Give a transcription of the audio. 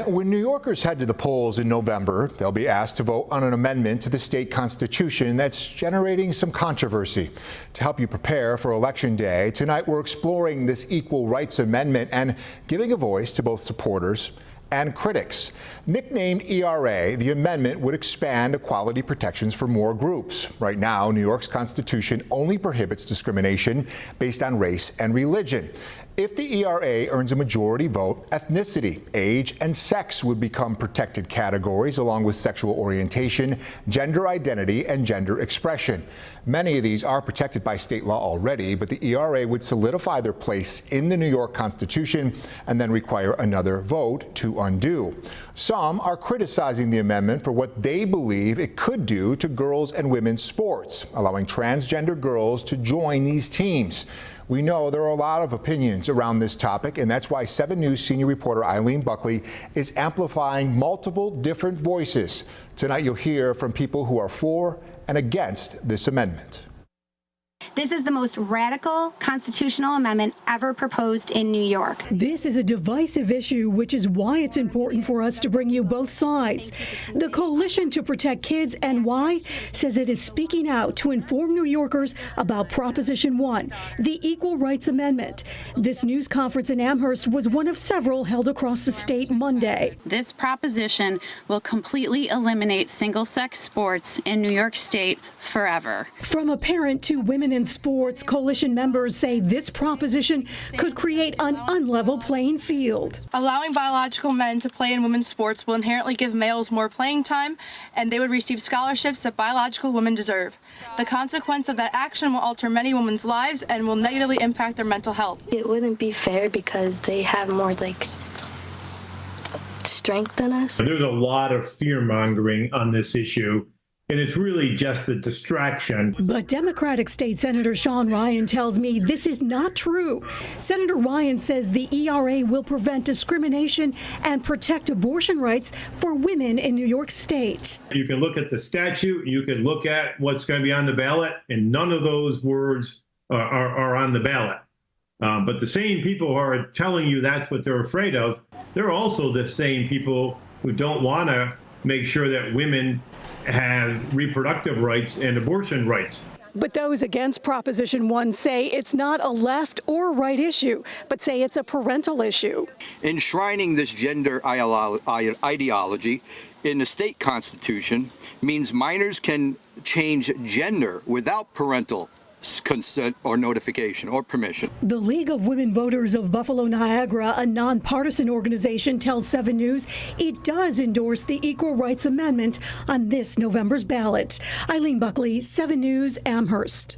When New Yorkers head to the polls in November, they'll be asked to vote on an amendment to the state constitution that's generating some controversy. To help you prepare for Election Day, tonight we're exploring this equal rights amendment and giving a voice to both supporters and critics. Nicknamed ERA, the amendment would expand equality protections for more groups. Right now, New York's constitution only prohibits discrimination based on race and religion. If the ERA earns a majority vote, ethnicity, age, and sex would become protected categories, along with sexual orientation, gender identity, and gender expression. Many of these are protected by state law already, but the ERA would solidify their place in the New York Constitution and then require another vote to undo. Some are criticizing the amendment for what they believe it could do to girls and women's sports, allowing transgender girls to join these teams. We know there are a lot of opinions around this topic, and that's why 7 News senior reporter Eileen Buckley is amplifying multiple different voices. Tonight you'll hear from people who are for and against this amendment. This is the most radical constitutional amendment ever proposed in New York. This is a divisive issue, which is why it's important for us to bring you both sides. The Coalition to Protect Kids NY says it is speaking out to inform New Yorkers about Proposition 1, the Equal Rights Amendment. This news conference in Amherst was one of several held across the state Monday. This proposition will completely eliminate single-sex sports in New York State forever. From a parent to women in sports, coalition members say this proposition could create an unlevel playing field. Allowing biological men to play in women's sports will inherently give males more playing time, and they would receive scholarships that biological women deserve. The consequence of that action will alter many women's lives and will negatively impact their mental health. It wouldn't be fair because they have more strength than us. There's a lot of fear-mongering on this issue, and it's really just a distraction. But Democratic State Senator Sean Ryan tells me this is not true. Senator Ryan says the ERA will prevent discrimination and protect abortion rights for women in New York State. You can look at the statute, you can look at what's going to be on the ballot, and none of those words are on the ballot. But the same people who are telling you that's what they're afraid of, they're also the same people who don't want to make sure that women have reproductive rights and abortion rights. But those against Proposition 1 say it's not a left or right issue, but say it's a parental issue. Enshrining this gender ideology in the state constitution means minors can change gender without parental consent or notification or permission. The League of Women Voters of Buffalo Niagara, a nonpartisan organization, tells 7 News it does endorse the Equal Rights Amendment on this November's ballot. Eileen Buckley, 7 News, Amherst.